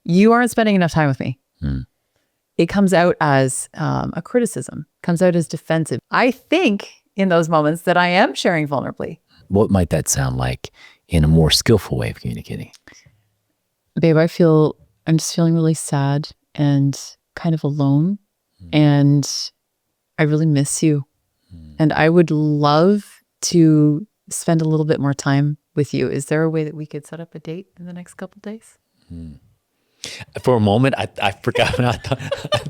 you aren't spending enough time with me. Mm. It comes out as a criticism, comes out as defensive. I think in those moments that I am sharing vulnerably. What might that sound like in a more skillful way of communicating? Babe, I'm just feeling really sad and kind of alone. And I really miss you. And I would love to spend a little bit more time with you. Is there a way that we could set up a date in the next couple of days? For a moment, I forgot. I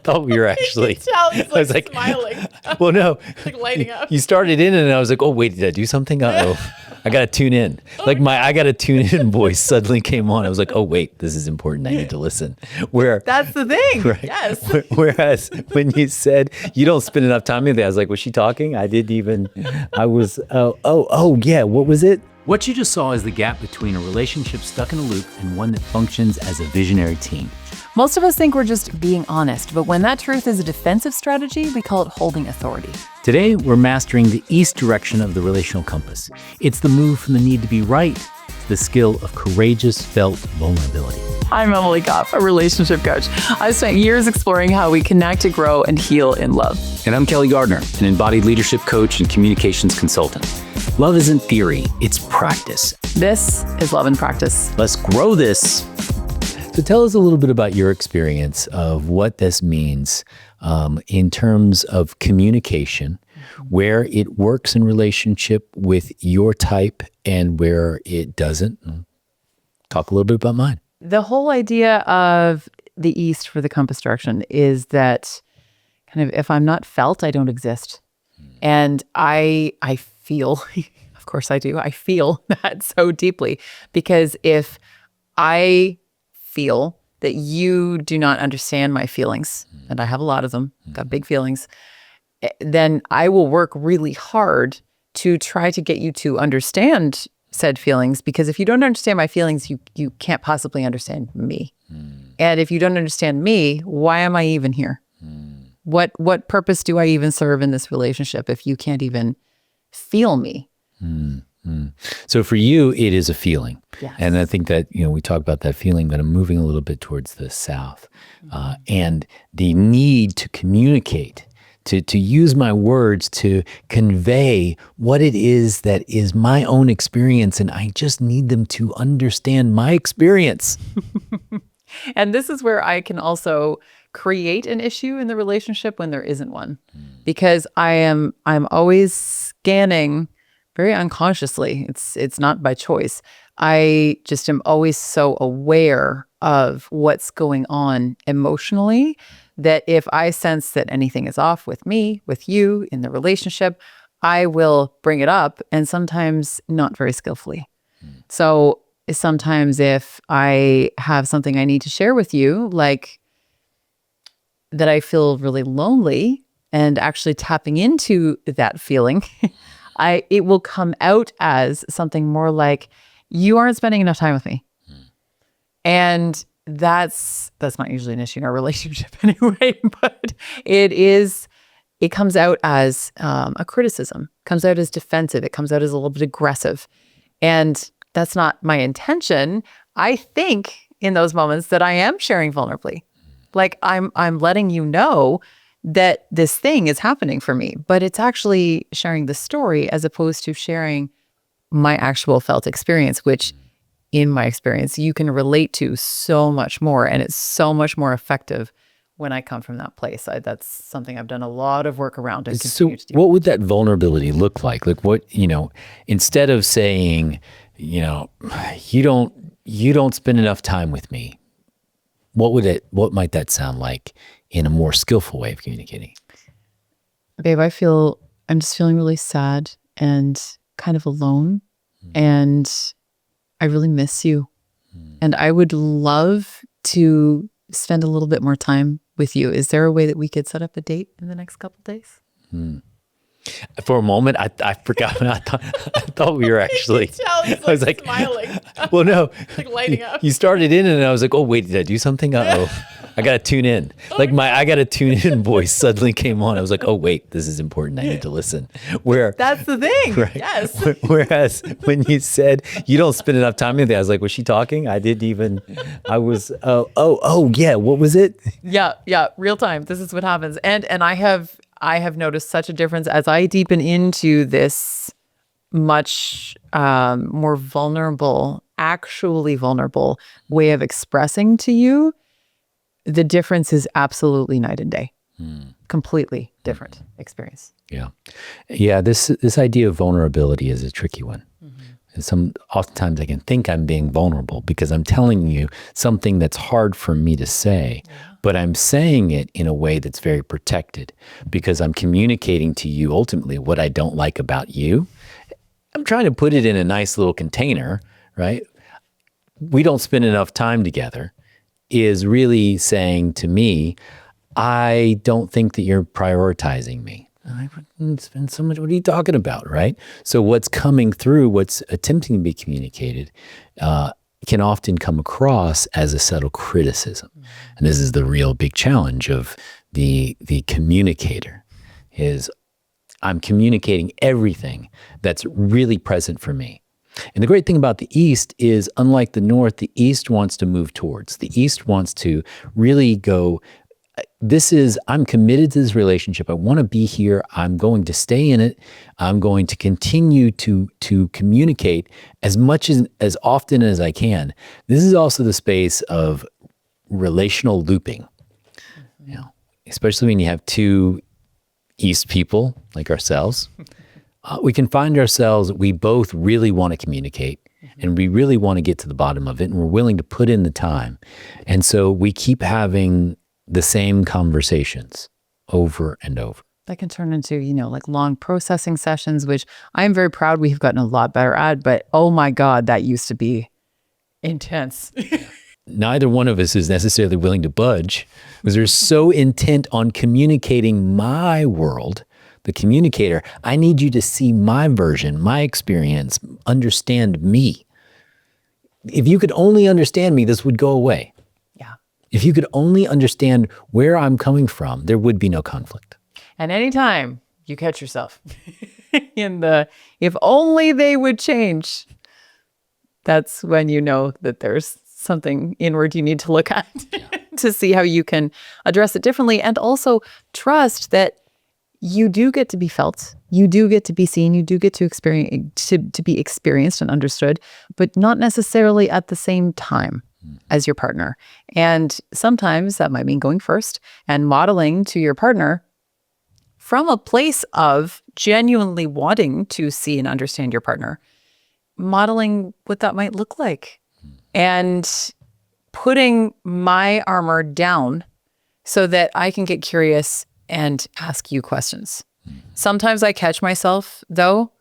thought we were actually. He's I was like smiling. Well, no. Like lighting up. You started in, and I was like, "Oh, wait, did I do something? Uh-oh, I got to tune in." Like my "I got to tune in" voice suddenly came on. I was like, "Oh, wait, this is important. I need to listen." That's the thing. Right. Yes. Whereas when you said you don't spend enough time with me, I was like, "Was she talking?" I didn't even. I was. Oh, yeah. What was it? What you just saw is the gap between a relationship stuck in a loop and one that functions as a visionary team. Most of us think we're just being honest, but when that truth is a defensive strategy, we call it holding authority. Today, we're mastering the east direction of the relational compass. It's the move from the need to be right to the skill of courageous felt vulnerability. I'm Emily Goff, a relationship coach. I've spent years exploring how we connect to grow and heal in love. And I'm Kelly Gardner, an embodied leadership coach and communications consultant. Love isn't theory, it's practice. This is Love in Practice. Let's grow this. So tell us a little bit about your experience of what this means in terms of communication, where it works in relationship with your type and where it doesn't. Talk a little bit about mine. The whole idea of the East for the compass direction is that kind of if I'm not felt, I don't exist. And I feel, of course I do, I feel that so deeply because if I feel that you do not understand my feelings, and I have a lot of them, got big feelings, then I will work really hard to try to get you to understand said feelings, because if you don't understand my feelings, you can't possibly understand me. And if you don't understand me, why am I even here? What purpose do I even serve in this relationship if you can't even feel me? So for you, it is a feeling. Yes. And I think that, we talk about that feeling, but I'm moving a little bit towards the south. And the need to communicate, to use my words to convey what it is that is my own experience. And I just need them to understand my experience. And this is where I can also create an issue in the relationship when there isn't one, because I'm always scanning very unconsciously. It's not by choice. I just am always so aware of what's going on emotionally that if I sense that anything is off with me, with you in the relationship, I will bring it up, and sometimes not very skillfully. So sometimes if I have something I need to share with you, like that I feel really lonely, and actually tapping into that feeling, it will come out as something more like, you aren't spending enough time with me. And that's not usually an issue in our relationship anyway, but it comes out as a criticism, comes out as defensive, it comes out as a little bit aggressive. And that's not my intention. I think in those moments that I am sharing vulnerably. Like I'm letting you know that this thing is happening for me, but it's actually sharing the story as opposed to sharing my actual felt experience, which in my experience, you can relate to so much more. And it's so much more effective when I come from that place. That's something I've done a lot of work around. And so what would that vulnerability look like? Like what, instead of saying, you don't spend enough time with me, what might that sound like in a more skillful way of communicating? Babe, I'm just feeling really sad and kind of alone. And I really miss you. And I would love to spend a little bit more time with you. Is there a way that we could set up a date in the next couple of days? For a moment, I forgot. I thought we were actually. I was like smiling. Well, no. Like lighting up. You started in, and I was like, "Oh, wait, did I do something? Uh-oh, I got to tune in. Like my I got to tune in voice suddenly came on. I was like, oh, wait, this is important. I need to listen. That's the thing. Right. Yes. Whereas when you said you don't spend enough time with it, I was like, was she talking? I was, yeah. What was it? Yeah. Real time. This is what happens. And I have noticed such a difference as I deepen into this much more vulnerable, actually vulnerable way of expressing to you. The difference is absolutely night and day. Completely different experience. Yeah. This idea of vulnerability is a tricky one. Oftentimes I can think I'm being vulnerable because I'm telling you something that's hard for me to say, but I'm saying it in a way that's very protected because I'm communicating to you ultimately what I don't like about you. I'm trying to put it in a nice little container, right? We don't spend enough time together is really saying to me, I don't think that you're prioritizing me. I wouldn't spend so much. What are you talking about, right? So what's coming through, what's attempting to be communicated, can often come across as a subtle criticism. And this is the real big challenge of the communicator is I'm communicating everything that's really present for me. And the great thing about the East is, unlike the North, the East wants to move towards. The East wants to really go, I'm committed to this relationship. I want to be here. I'm going to stay in it. I'm going to continue to communicate as much as often as I can. This is also the space of relational looping. Especially when you have two East people like ourselves, we can find ourselves, we both really want to communicate and we really want to get to the bottom of it and we're willing to put in the time. And so we keep having the same conversations over and over. That can turn into, like long processing sessions, which I'm very proud we have gotten a lot better at, but oh my God, that used to be intense. Neither one of us is necessarily willing to budge because they're so intent on communicating my world. The communicator, I need you to see my version, my experience, understand me. If you could only understand me, this would go away. Yeah. If you could only understand where I'm coming from, there would be no conflict. And anytime you catch yourself in if only they would change, that's when you know that there's something inward you need to look at to see how you can address it differently. And also trust that you do get to be felt, you do get to be seen, you do get to experience, to be experienced and understood, but not necessarily at the same time as your partner. And sometimes that might mean going first and modeling to your partner from a place of genuinely wanting to see and understand your partner, modeling what that might look like and putting my armor down so that I can get curious and ask you questions. Sometimes I catch myself, though,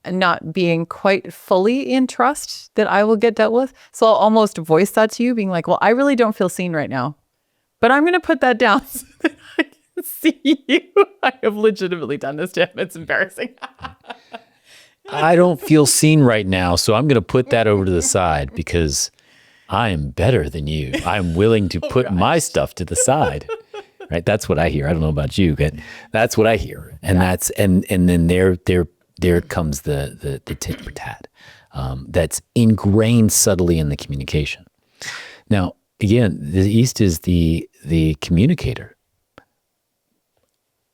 not being quite fully in trust that I will get dealt with. So I'll almost voice that to you, being like, well, I really don't feel seen right now, but I'm going to put that down so that I can see you. I have legitimately done this, Tim. It's embarrassing. I don't feel seen right now, so I'm going to put that over to the side because I am better than you. I'm willing to put my stuff to the side. Right? That's what I hear. I don't know about you, but that's what I hear. And that's and then there comes the tit for tat. That's ingrained subtly in the communication. Now, again, the East is the communicator.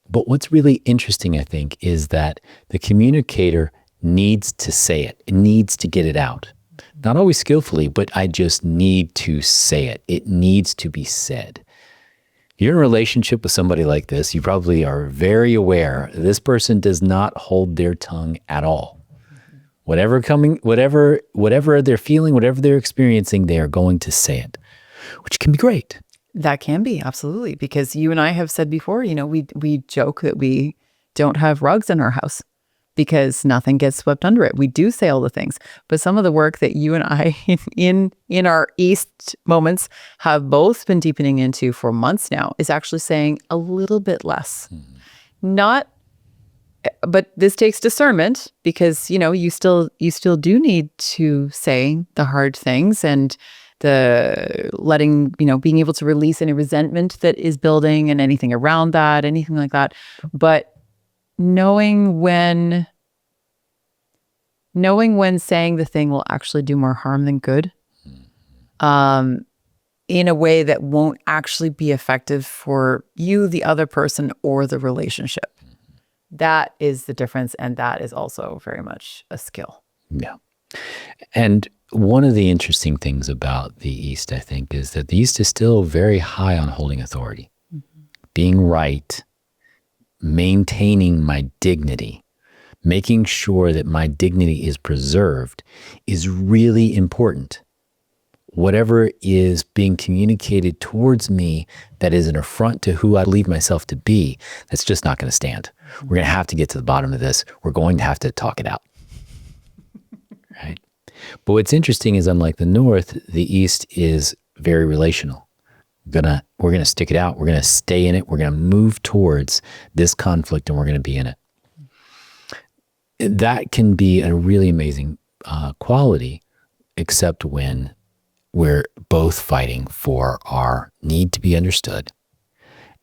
But what's really interesting, I think, is that the communicator needs to say it. It needs to get it out. Not always skillfully, but I just need to say it. It needs to be said. If you're in a relationship with somebody like this, you probably are very aware this person does not hold their tongue at all. Whatever they're feeling, whatever they're experiencing, they are going to say it, which can be great. That can be, absolutely. Because you and I have said before, we joke that we don't have rugs in our house because nothing gets swept under it. We do say all the things, but some of the work that you and I in our East moments have both been deepening into for months now is actually saying a little bit less. But this takes discernment because, you still do need to say the hard things and the letting, being able to release any resentment that is building and anything around that, anything like that. But knowing when saying the thing will actually do more harm than good, in a way that won't actually be effective for you, the other person, or the relationship. That is the difference. And that is also very much a skill. Yeah. And one of the interesting things about the East, I think, is that the East is still very high on holding authority, being right, maintaining my dignity, making sure that my dignity is preserved is really important. Whatever is being communicated towards me that is an affront to who I believe myself to be, that's just not going to stand. We're going to have to get to the bottom of this. We're going to have to talk it out. Right? But what's interesting is, unlike the North, the East is very relational. We're going to stick it out. We're going to stay in it. We're going to move towards this conflict, and we're going to be in it. That can be a really amazing quality, except when we're both fighting for our need to be understood.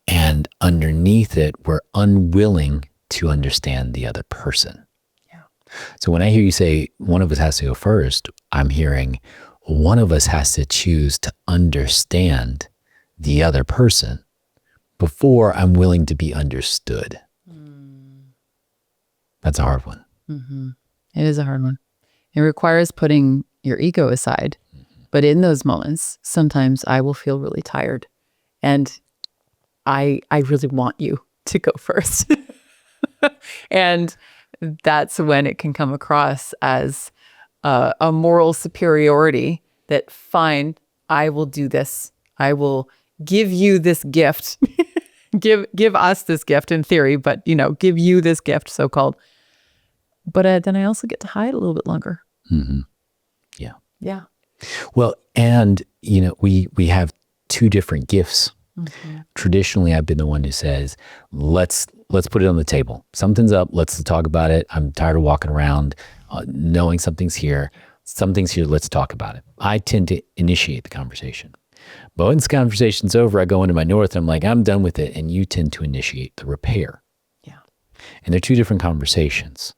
And underneath it, we're unwilling to understand the other person. Yeah. So when I hear you say one of us has to go first, I'm hearing one of us has to choose to understand the other person before I'm willing to be understood. That's a hard one. It is a hard one. It requires putting your ego aside. But in those moments, sometimes I will feel really tired, and I really want you to go first. And that's when it can come across as a moral superiority that, fine, I will do this. I will give you this gift. give us this gift in theory, but give you this gift, so-called. But then I also get to hide a little bit longer. Yeah. Yeah. Well, and we have two different gifts. Traditionally, I've been the one who says, let's put it on the table. Something's up. Let's talk about it. I'm tired of walking around knowing something's here. Something's here. Let's talk about it. I tend to initiate the conversation. But once the conversation's over, I go into my North. I'm like, I'm done with it. And you tend to initiate the repair. Yeah. And they're two different conversations.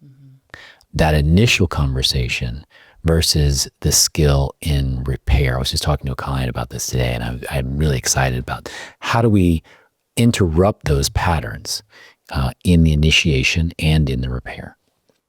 That initial conversation versus the skill in repair. I was just talking to a client about this today, and I'm really excited about how do we interrupt those patterns in the initiation and in the repair.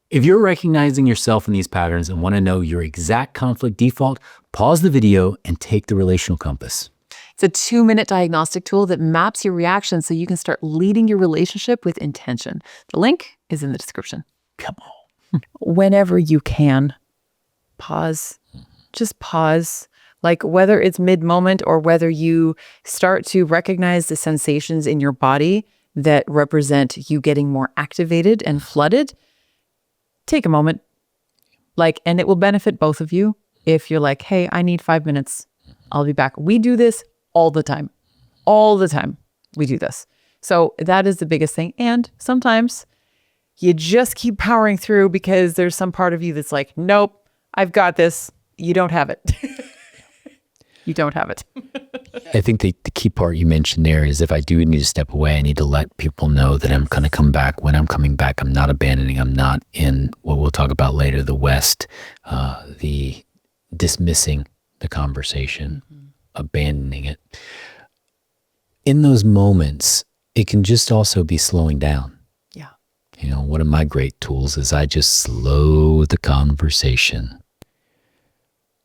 If you're recognizing yourself in these patterns and want to know your exact conflict default, pause the video and take the Relational Compass. It's a 2-minute diagnostic tool that maps your reactions so you can start leading your relationship with intention. The link is in the description. Come on. Whenever you can, pause. Just pause. Like whether it's mid-moment or whether you start to recognize the sensations in your body that represent you getting more activated and flooded, take a moment. And it will benefit both of you if you're like, hey, I need 5 minutes. I'll be back. We do this all the time. All the time we do this. So that is the biggest thing. And sometimes you just keep powering through because there's some part of you that's like, nope, I've got this. You don't have it. You don't have it. I think the key part you mentioned there is if I do need to step away, I need to let people know that I'm going to come back. When I'm coming back, I'm not abandoning. I'm not in what we'll talk about later, the West, the dismissing the conversation, abandoning it. In those moments, it can just also be slowing down. Yeah. One of my great tools is I just slow the conversation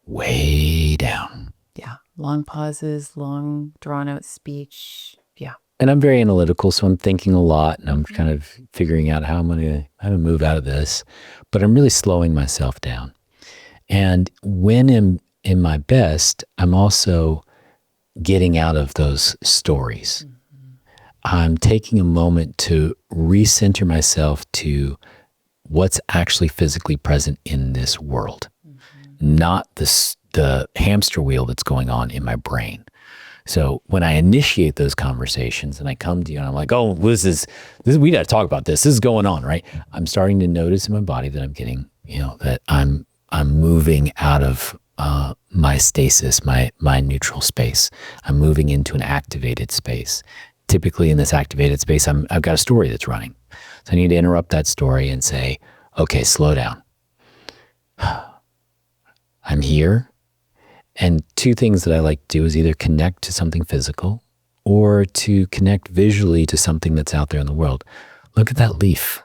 way down. Yeah. Long pauses, long drawn out speech. Yeah. And I'm very analytical, so I'm thinking a lot and I'm kind of figuring out how I'm going to move out of this, but I'm really slowing myself down. And when I'm in my best, I'm also getting out of those stories. I'm taking a moment to recenter myself to what's actually physically present in this world, not the hamster wheel that's going on in my brain. So when I initiate those conversations and I come to you and I'm like, oh, this is we got to talk about this. This is going on, right? I'm starting to notice in my body that I'm getting, that I'm moving out of my stasis, my neutral space. I'm moving into an activated space. Typically in this activated space, I've got a story that's running. So I need to interrupt that story and say, okay, slow down. I'm here. And two things that I like to do is either connect to something physical or to connect visually to something that's out there in the world. Look at that leaf.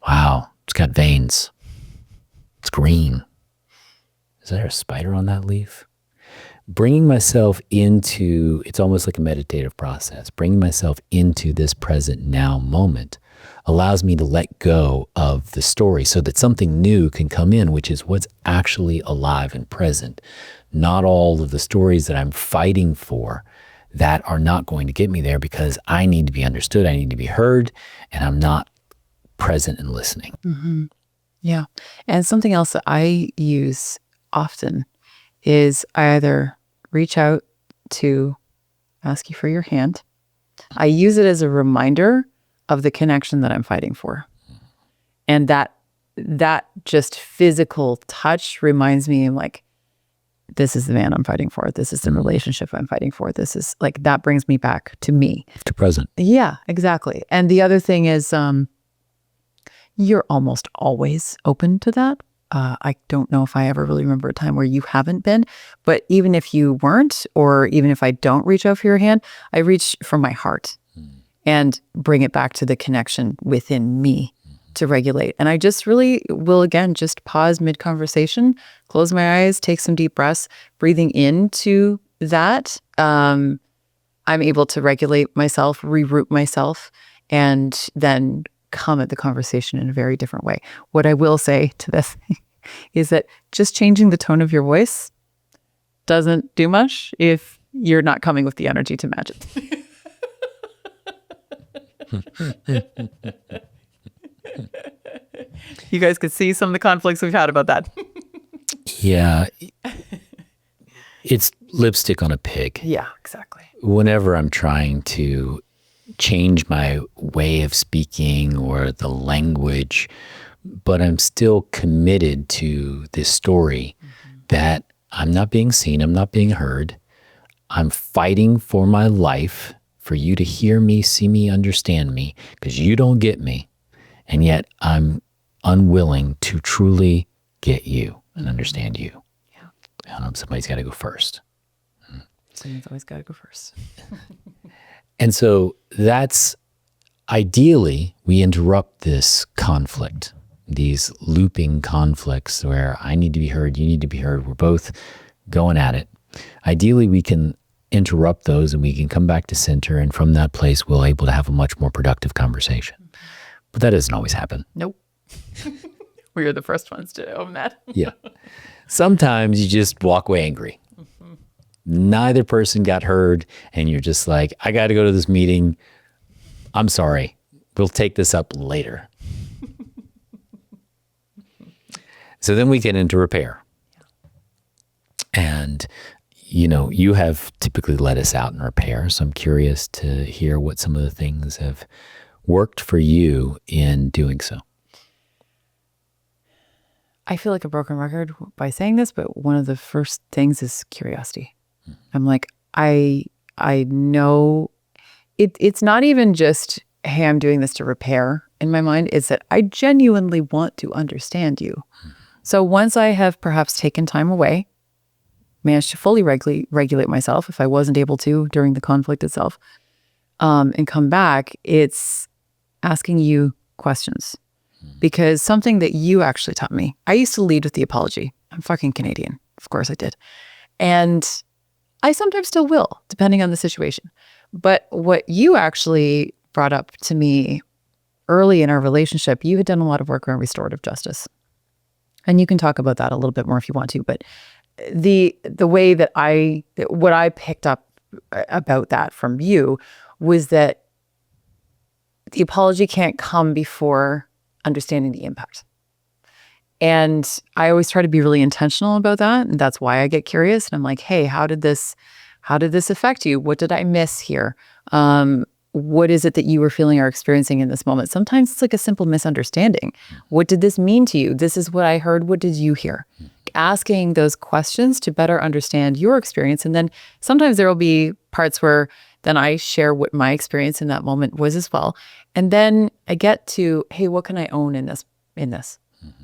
Wow, it's got veins. It's green. Is there a spider on that leaf? Bringing myself into, it's almost like a meditative process, bringing myself into this present now moment allows me to let go of the story so that something new can come in, which is what's actually alive and present. Not all of the stories that I'm fighting for that are not going to get me there because I need to be understood, I need to be heard, and I'm not present and listening. Mm-hmm. Yeah. And something else that I use often is I either reach out to ask you for your hand. I use it as a reminder of the connection that I'm fighting for. And that just physical touch reminds me, I'm like, this is the man I'm fighting for. This is the relationship I'm fighting for. This is like, that brings me back to me. To present. Yeah, exactly. And the other thing is, you're almost always open to that. I don't know if I ever really remember a time where you haven't been, but even if you weren't, or even if I don't reach out for your hand, I reach from my heart and bring it back to the connection within me to regulate. And I just really will, again, just pause mid-conversation, close my eyes, take some deep breaths, breathing into that. I'm able to regulate myself, reroute myself, and then come at the conversation in a very different way. What I will say to this is that just changing the tone of your voice doesn't do much if you're not coming with the energy to match it. You guys could see some of the conflicts we've had about that. Yeah. It's lipstick on a pig. Yeah, exactly. Whenever I'm trying to change my way of speaking or the language, but I'm still committed to this story that I'm not being seen, I'm not being heard. I'm fighting for my life, for you to hear me, see me, understand me, because you don't get me. And yet I'm unwilling to truly get you and understand you. Yeah. Somebody's got to go first. Someone's always got to go first. And so that's ideally, we interrupt this conflict, these looping conflicts where I need to be heard, you need to be heard. We're both going at it. Ideally, we can interrupt those and we can come back to center. And from that place, we're able to have a much more productive conversation. But that doesn't always happen. Nope. We are the first ones to own that. Yeah. Sometimes you just walk away angry. Neither person got heard, and you're just like, I got to go to this meeting. I'm sorry. We'll take this up later. So then we get into repair. And, you have typically led us out in repair. So I'm curious to hear what some of the things have worked for you in doing so. I feel like a broken record by saying this, but one of the first things is curiosity. I'm like, I know it's not even just, hey, I'm doing this to repair in my mind. It's that I genuinely want to understand you. So once I have perhaps taken time away, managed to fully regulate myself if I wasn't able to during the conflict itself, and come back, it's asking you questions. Because something that you actually taught me, I used to lead with the apology. I'm fucking Canadian. Of course I did. And I sometimes still will, depending on the situation. But what you actually brought up to me early in our relationship, you had done a lot of work around restorative justice. And you can talk about that a little bit more if you want to. But the way that what I picked up about that from you was that the apology can't come before understanding the impact. And I always try to be really intentional about that. And that's why I get curious. And I'm like, hey, how did this affect you? What did I miss here? What is it that you were feeling or experiencing in this moment? Sometimes it's like a simple misunderstanding. What did this mean to you? This is what I heard. What did you hear? asking those questions to better understand your experience. And then sometimes there will be parts where then I share what my experience in that moment was as well. And then I get to, hey, what can I own in this?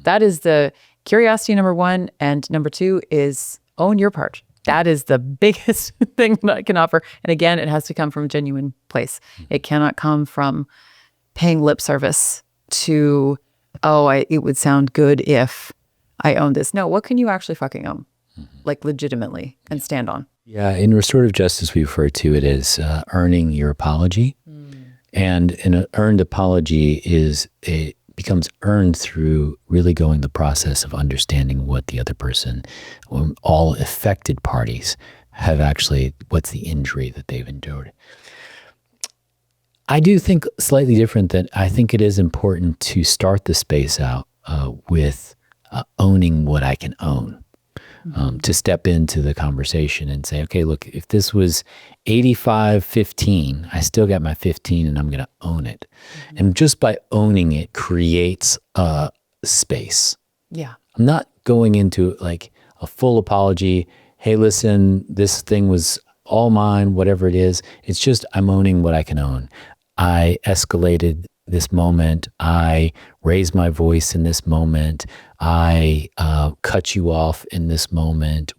That is the curiosity number one. And number two is own your part. That is the biggest thing that I can offer. And again, it has to come from a genuine place. It cannot come from paying lip service to, it would sound good if I own this. No, what can you actually fucking own? Like legitimately and stand on? Yeah, in restorative justice, we refer to it as earning your apology. And an earned apology becomes earned through really going the process of understanding what the other person, all affected parties have actually, what's the injury that they've endured. I do think slightly different that I think it is important to start the space out with owning what I can own. To step into the conversation and say, okay, look, if this was 85-15, I still got my 15 and I'm going to own it. And just by owning it creates a space. Yeah. I'm not going into like a full apology. Hey, listen, this thing was all mine, whatever it is. It's just I'm owning what I can own. I escalated this moment. I raised my voice in this moment. I cut you off in this moment.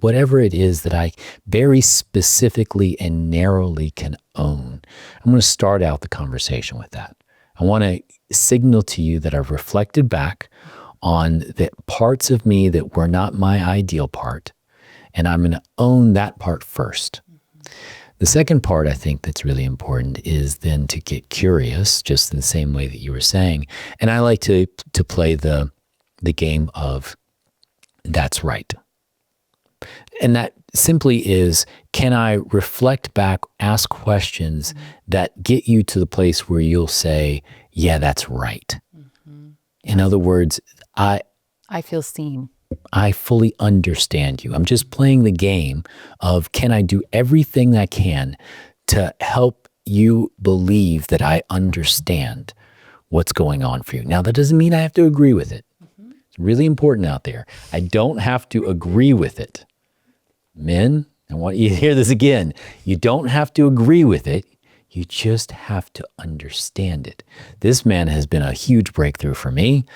Whatever it is that I very specifically and narrowly can own, I'm going to start out the conversation with that. I want to signal to you that I've reflected back on the parts of me that were not my ideal part, and I'm going to own that part first. The second part I think that's really important is then to get curious, just in the same way that you were saying. And I like to play the game of that's right. And that simply is, can I reflect back, ask questions that get you to the place where you'll say, yeah, that's right. In other words, I feel seen. I fully understand you. I'm just playing the game of, can I do everything I can to help you believe that I understand what's going on for you? Now, that doesn't mean I have to agree with it. It's really important out there. I don't have to agree with it. Men, I want you to hear this again. You don't have to agree with it. You just have to understand it. This man has been a huge breakthrough for me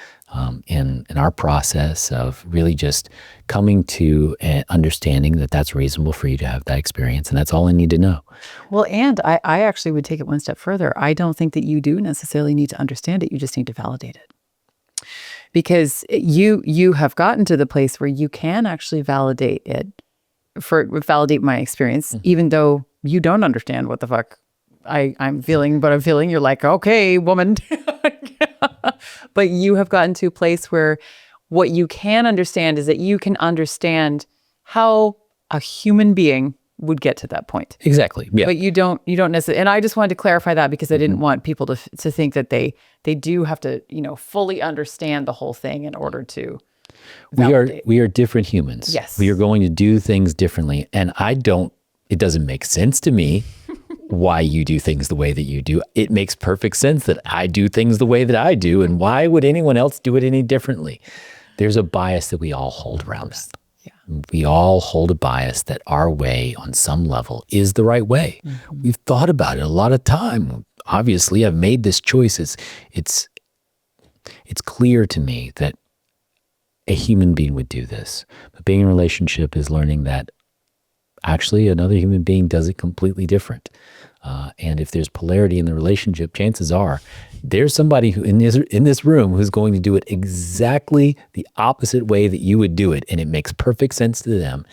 in our process of really just coming to an understanding that that's reasonable for you to have that experience, and that's all I need to know. Well, and I actually would take it one step further. I don't think that you do necessarily need to understand it. You just need to validate it. Because you have gotten to the place where you can actually validate it, validate my experience, even though you don't understand what the fuck I'm feeling, but I'm feeling. You're like, okay, woman. But you have gotten to a place where what you can understand is that you can understand how a human being would get to that point. Exactly. Yeah. But you don't necessarily. And I just wanted to clarify that because I didn't want people to think that they do have to, fully understand the whole thing in order to validate. We are different humans. Yes. We are going to do things differently. And it doesn't make sense to me why you do things the way that you do. It makes perfect sense that I do things the way that I do. And why would anyone else do it any differently? There's a bias that we all hold around that. Yeah. We all hold a bias that our way on some level is the right way. We've thought about it a lot of time. Obviously, I've made this choice. It's clear to me that a human being would do this. But being in a relationship is learning that actually another human being does it completely different. And if there's polarity in the relationship, chances are there's somebody who in this room who's going to do it exactly the opposite way that you would do it. And it makes perfect sense to them,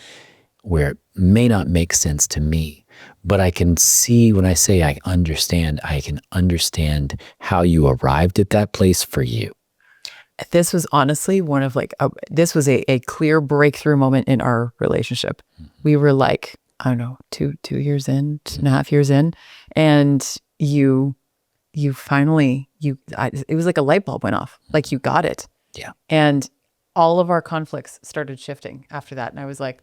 where it may not make sense to me. But I can see when I say I can understand how you arrived at that place for you. This was honestly one of this was a clear breakthrough moment in our relationship. We were like, I don't know, 2 years in, 2.5 years in. And you finally, it was like a light bulb went off. Like you got it. Yeah. And all of our conflicts started shifting after that. And I was like,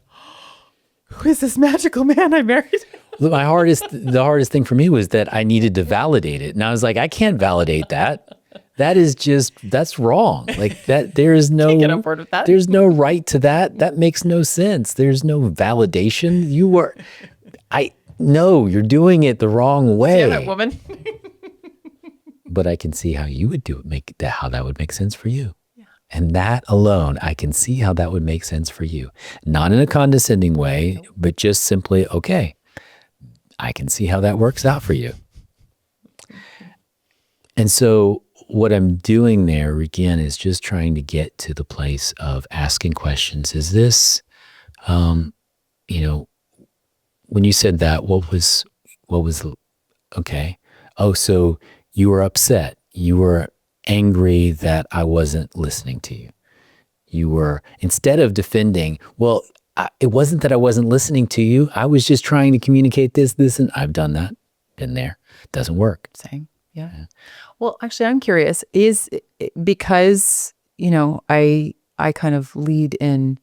who is this magical man I married? The hardest thing for me was that I needed to validate it. And I was like, I can't validate that. That is that's wrong. Like that, Can't get on board with that. there's no right to that. That makes no sense. There's no validation. No, you're doing it the wrong way. Damn it, woman. But I can see how you would do it, how that would make sense for you. Yeah. And that alone, I can see how that would make sense for you. Not in a condescending way, but just simply, okay, I can see how that works out for you. And so what I'm doing there, again, is just trying to get to the place of asking questions. Is this, when you said that, what was, okay. Oh, so you were upset. You were angry that I wasn't listening to you. You were, instead of defending, well, it wasn't that I wasn't listening to you. I was just trying to communicate this, and I've done that. Been there. Doesn't work. Saying, yeah. Well, actually, I'm curious, is because, I kind of lead in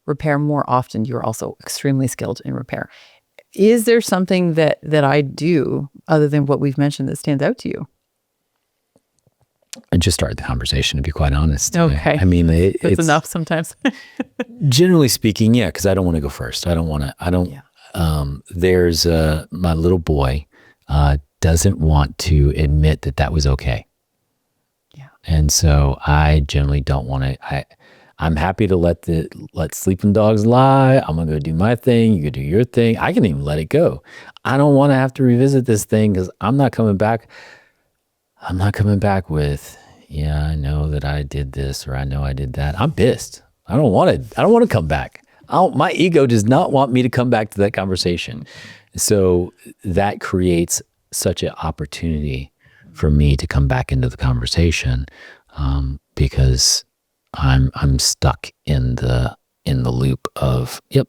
repair more often. You're also extremely skilled in repair. Is there something that I do other than what we've mentioned that stands out to you? I just started the conversation, to be quite honest. Okay. I mean, it's enough sometimes. Generally speaking, yeah, because I don't want to go first. There's my little boy doesn't want to admit that was okay. Yeah. And so I generally don't want to, I'm happy to let sleeping dogs lie. I'm going to go do my thing. You go do your thing. I can even let it go. I don't want to have to revisit this thing because I'm not coming back. I'm not coming back with, yeah, I know that I did this or I know I did that. I'm pissed. I don't want to come back. My ego does not want me to come back to that conversation. So that creates such an opportunity for me to come back into the conversation because I'm stuck in the loop of, yep,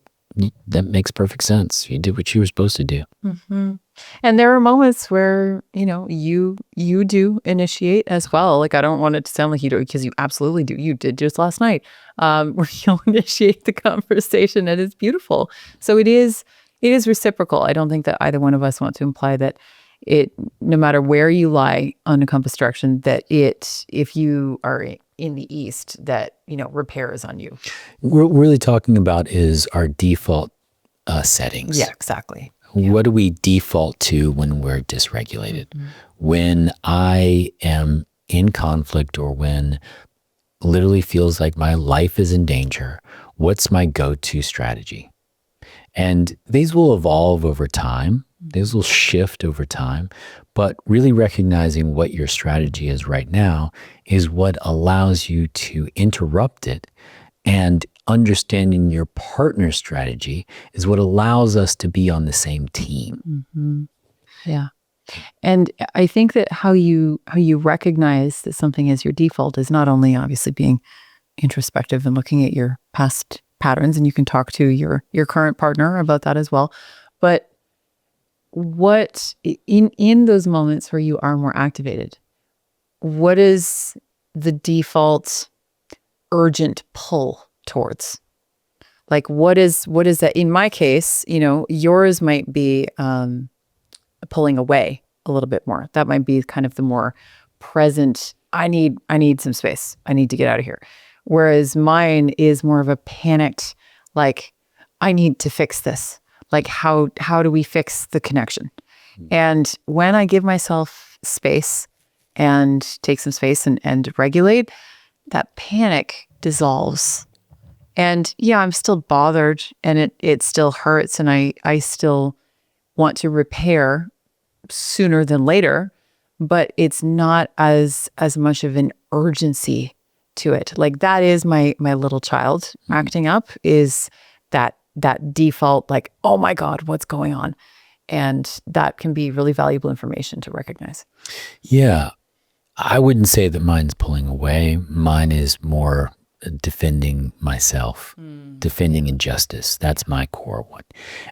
that makes perfect sense. You did what you were supposed to do. Mm-hmm. And there are moments where, you do initiate as well. Like, I don't want it to sound like you do, because you absolutely do. You did just last night, where you'll initiate the conversation, and it's beautiful. So it is reciprocal. I don't think that either one of us want to imply that no matter where you lie on a compass direction, that if you are in the east, that, repair is on you. What we're really talking about is our default settings. Yeah, exactly. What do we default to when we're dysregulated? Mm-hmm. When I am in conflict or when literally feels like my life is in danger, what's my go-to strategy? And these will evolve over time. These will shift over time. But really recognizing what your strategy is right now is what allows you to interrupt it, and understanding your partner's strategy is what allows us to be on the same team. Mm-hmm. Yeah. And I think that how you recognize that something is your default is not only obviously being introspective and looking at your past patterns, and you can talk to your current partner about that as well, but what in those moments where you are more activated, what is the default urgent pull towards? Like, what is that? In my case, yours might be pulling away a little bit more. That might be kind of the more present. I need some space. I need to get out of here. Whereas mine is more of a panicked, like, I need to fix this. Like, how do we fix the connection? And when I give myself space and take some space and regulate, that panic dissolves. And yeah, I'm still bothered, and it still hurts, and I still want to repair sooner than later, but it's not as much of an urgency to it. Like, that is my little child acting up, is that default, like, oh my God, what's going on? And that can be really valuable information to recognize. Yeah. I wouldn't say that mine's pulling away. Mine is more defending myself, defending injustice. That's my core one.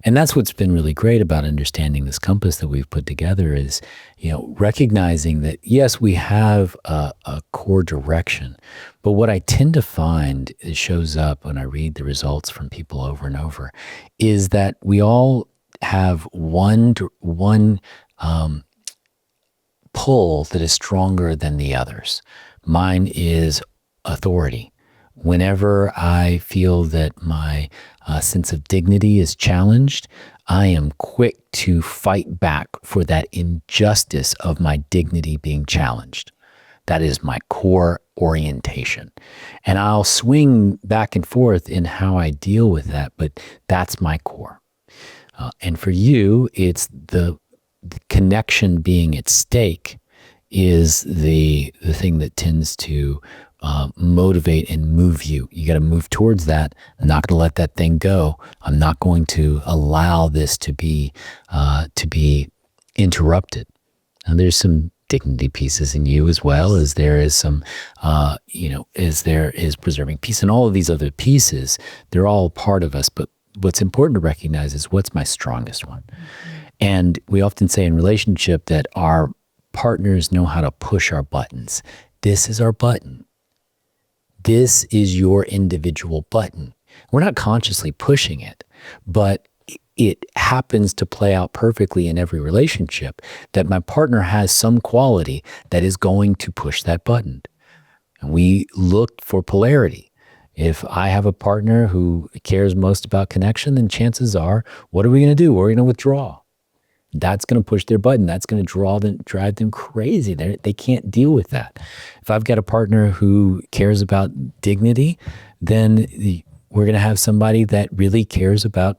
And that's what's been really great about understanding this compass that we've put together is, recognizing that, yes, we have a core direction, but what I tend to find, it shows up when I read the results from people over and over, is that we all have one pull that is stronger than the others. Mine is authority. Whenever I feel that my sense of dignity is challenged, I am quick to fight back for that injustice of my dignity being challenged. That is my core orientation. And I'll swing back and forth in how I deal with that, but that's my core. And for you, it's the connection being at stake is the thing that tends to motivate and move you. You got to move towards that. I'm not going to let that thing go. I'm not going to allow this to be interrupted. Now, there's some dignity pieces in you as well as there is some, as there is preserving peace and all of these other pieces. They're all part of us. But what's important to recognize is what's my strongest one. And we often say in relationship that our partners know how to push our buttons. This is our button. This is your individual button. We're not consciously pushing it, but it happens to play out perfectly in every relationship that my partner has some quality that is going to push that button. And we look for polarity. If I have a partner who cares most about connection, then chances are, what are we going to do? We're going to withdraw. That's going to push their button. That's going to drive them crazy. They can't deal with that. If I've got a partner who cares about dignity, then we're going to have somebody that really cares about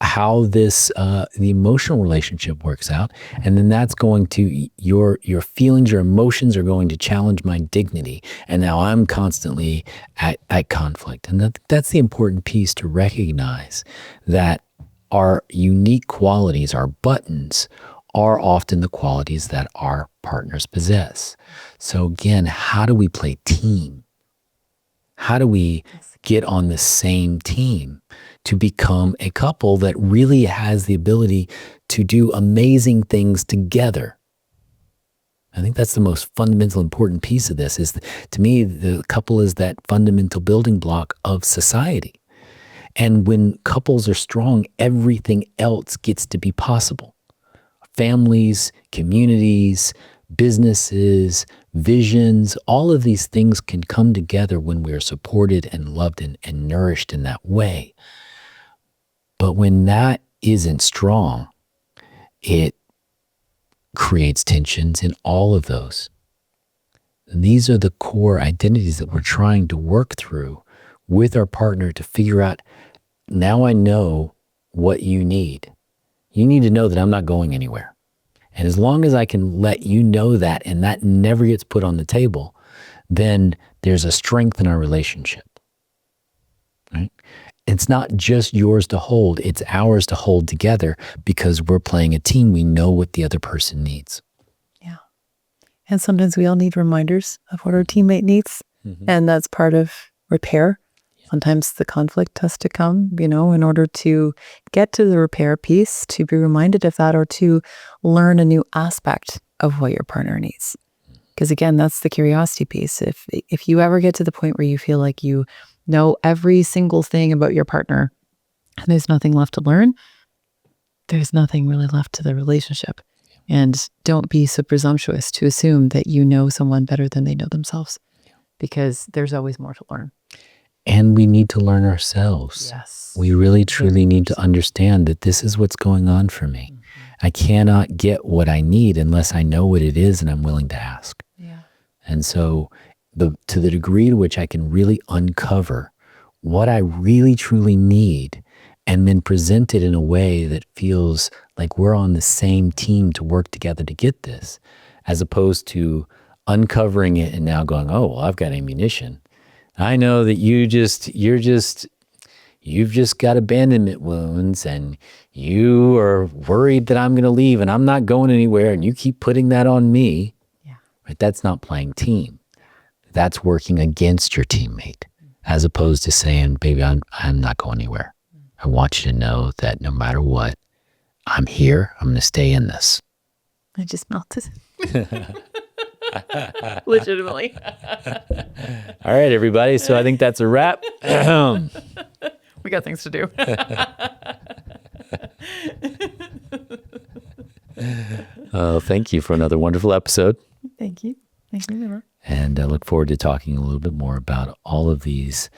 how this the emotional relationship works out, and then that's going to your feelings, your emotions are going to challenge my dignity, and now I'm constantly at conflict. And that's the important piece to recognize, that our unique qualities, our buttons, are often the qualities that our partners possess. So again, how do we play team? How do we get on the same team to become a couple that really has the ability to do amazing things together? I think that's the most fundamental, important piece of this. Is, to me, the couple is that fundamental building block of society. And when couples are strong, everything else gets to be possible. Families, communities, businesses, visions, all of these things can come together when we are supported and loved and nourished in that way. But when that isn't strong, it creates tensions in all of those. And these are the core identities that we're trying to work through with our partner to figure out, now I know what you need. You need to know that I'm not going anywhere. And as long as I can let you know that, and that never gets put on the table, then there's a strength in our relationship. Right? It's not just yours to hold, it's ours to hold together, because we're playing a team. We know what the other person needs. Yeah. And sometimes we all need reminders of what our teammate needs. Mm-hmm. And that's part of repair. Sometimes the conflict has to come, in order to get to the repair piece, to be reminded of that, or to learn a new aspect of what your partner needs. Because again, that's the curiosity piece. If you ever get to the point where you feel like you know every single thing about your partner and there's nothing left to learn, there's nothing really left to the relationship. And don't be so presumptuous to assume that you know someone better than they know themselves, because there's always more to learn. And we need to learn ourselves. Yes. We really, truly need to understand that this is what's going on for me. Mm-hmm. I cannot get what I need unless I know what it is and I'm willing to ask. Yeah. And so to the degree to which I can really uncover what I really, truly need, and then present it in a way that feels like we're on the same team to work together to get this, as opposed to uncovering it and now going, oh, well, I've got ammunition. I know that you've just got abandonment wounds, and you are worried that I'm going to leave and I'm not going anywhere, and you keep putting that on me. Yeah. Right? That's not playing team. That's working against your teammate, as opposed to saying, baby, I'm not going anywhere. I want you to know that no matter what, I'm here. I'm going to stay in this. I just melted. Legitimately. All right, everybody. So I think that's a wrap. We got things to do. Thank you for another wonderful episode. Thank you. Thank you, Liver. And I look forward to talking a little bit more about all of these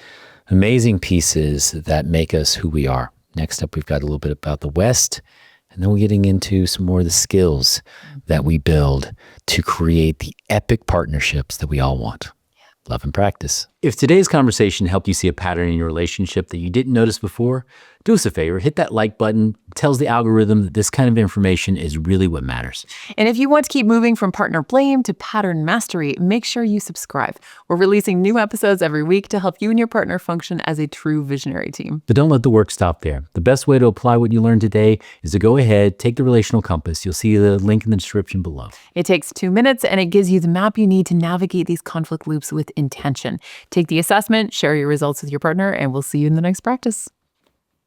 amazing pieces that make us who we are. Next up, we've got a little bit about the West, and then we're getting into some more of the skills that we build to create the epic partnerships that we all want. Love and practice. If today's conversation helped you see a pattern in your relationship that you didn't notice before, do us a favor, hit that like button. It tells the algorithm that this kind of information is really what matters. And if you want to keep moving from partner blame to pattern mastery, make sure you subscribe. We're releasing new episodes every week to help you and your partner function as a true visionary team. But don't let the work stop there. The best way to apply what you learned today is to go ahead, take the Relational Compass. You'll see the link in the description below. It takes 2 minutes and it gives you the map you need to navigate these conflict loops with intention. Take the assessment, share your results with your partner, and we'll see you in the next practice.